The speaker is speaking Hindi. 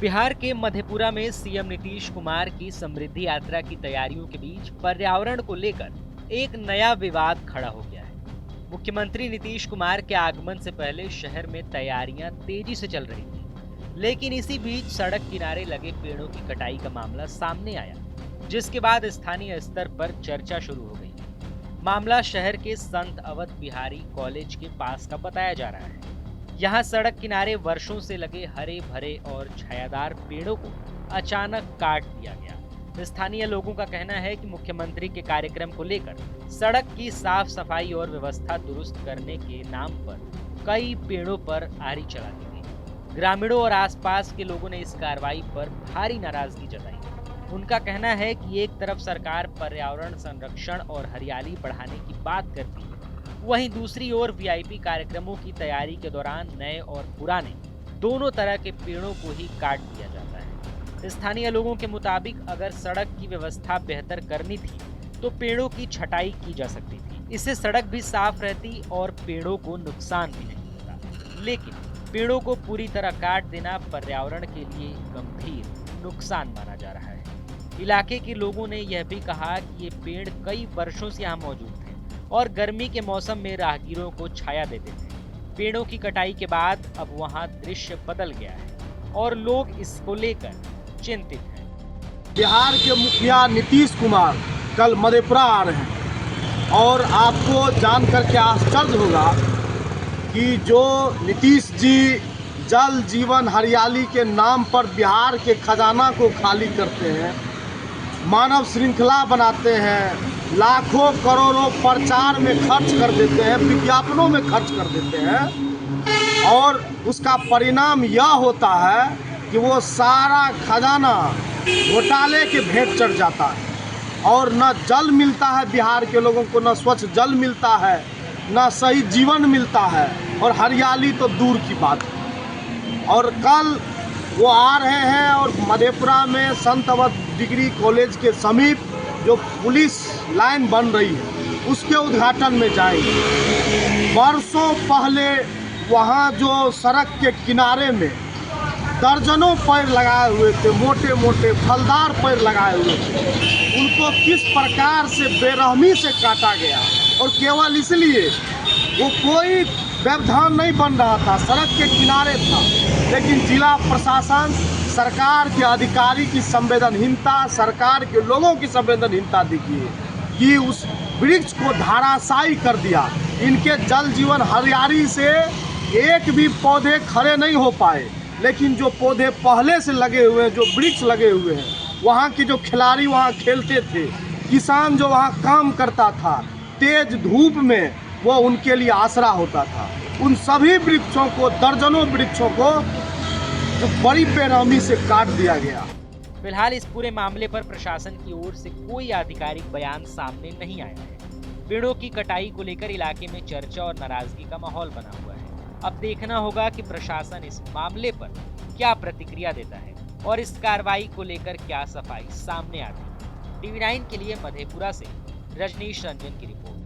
बिहार के मधेपुरा में सीएम नीतीश कुमार की समृद्धि यात्रा की तैयारियों के बीच पर्यावरण को लेकर एक नया विवाद खड़ा हो गया है। मुख्यमंत्री नीतीश कुमार के आगमन से पहले शहर में तैयारियां तेजी से चल रही थी, लेकिन इसी बीच सड़क किनारे लगे पेड़ों की कटाई का मामला सामने आया, जिसके बाद स्थानीय स्तर पर चर्चा शुरू हो गई। मामला शहर के संत अवध बिहारी कॉलेज के पास का बताया जा रहा है। यहाँ सड़क किनारे वर्षों से लगे हरे भरे और छायादार पेड़ों को अचानक काट दिया गया। स्थानीय लोगों का कहना है कि मुख्यमंत्री के कार्यक्रम को लेकर सड़क की साफ सफाई और व्यवस्था दुरुस्त करने के नाम पर कई पेड़ों पर आरी चला दी गई। ग्रामीणों और आसपास के लोगों ने इस कार्रवाई पर भारी नाराजगी जताई। उनका कहना है कि एक तरफ सरकार पर्यावरण संरक्षण और हरियाली बढ़ाने की बात करती है, वहीं दूसरी ओर वीआईपी कार्यक्रमों की तैयारी के दौरान नए और पुराने दोनों तरह के पेड़ों को ही काट दिया जाता है। स्थानीय लोगों के मुताबिक अगर सड़क की व्यवस्था बेहतर करनी थी तो पेड़ों की छटाई की जा सकती थी। इससे सड़क भी साफ रहती और पेड़ों को नुकसान भी नहीं होता। लेकिन पेड़ों को पूरी तरह काट देना पर्यावरण के लिए गंभीर नुकसान माना जा रहा है। इलाके के लोगों ने यह भी कहा कि ये पेड़ कई वर्षों से यहाँ मौजूद थे और गर्मी के मौसम में राहगीरों को छाया देते थे। पेड़ों की कटाई के बाद अब वहाँ दृश्य बदल गया है और लोग इसको लेकर चिंतित हैं। बिहार के मुखिया नीतीश कुमार कल मधेपुरा आ रहे हैं और आपको जानकर के आश्चर्य होगा कि जो नीतीश जी जल जीवन हरियाली के नाम पर बिहार के खजाना को खाली करते हैं, मानव श्रृंखला बनाते हैं, लाखों करोड़ों प्रचार में खर्च कर देते हैं, विज्ञापनों में खर्च कर देते हैं और उसका परिणाम यह होता है कि वो सारा खजाना घोटाले के भेंट चढ़ जाता है और न जल मिलता है बिहार के लोगों को, न स्वच्छ जल मिलता है, न सही जीवन मिलता है और हरियाली तो दूर की बात है। और कल वो आ रहे हैं और मधेपुरा में संत अवध डिग्री कॉलेज के समीप जो पुलिस लाइन बन रही है उसके उद्घाटन में जाएंगे। वर्षों पहले वहाँ जो सड़क के किनारे में दर्जनों पेड़ लगाए हुए थे, मोटे मोटे फलदार पेड़ लगाए हुए थे, उनको किस प्रकार से बेरहमी से काटा गया और केवल इसलिए वो कोई व्यवधान नहीं बन रहा था, सड़क के किनारे था, लेकिन जिला प्रशासन सरकार के अधिकारी की संवेदनहीनता, सरकार के लोगों की संवेदनहीनता दिखी कि उस वृक्ष को धराशायी कर दिया। इनके जल जीवन हरियाली से एक भी पौधे खड़े नहीं हो पाए, लेकिन जो पौधे पहले से लगे हुए हैं, जो वृक्ष लगे हुए हैं, वहाँ के जो खिलाड़ी वहाँ खेलते थे, किसान जो वहाँ काम करता था, तेज धूप में वो उनके लिए आसरा होता था। उन सभी वृक्षों को, दर्जनों वृक्षों को जो बड़ी बेरहमी से काट दिया गया। फिलहाल इस पूरे मामले पर प्रशासन की ओर से कोई आधिकारिक बयान सामने नहीं आया है। पेड़ों की कटाई को लेकर इलाके में चर्चा और नाराजगी का माहौल बना हुआ है। अब देखना होगा कि प्रशासन इस मामले पर क्या प्रतिक्रिया देता है और इस कार्रवाई को लेकर क्या सफाई सामने आती है। TV9 के लिए मधेपुरा से रजनीश रंजन की रिपोर्ट।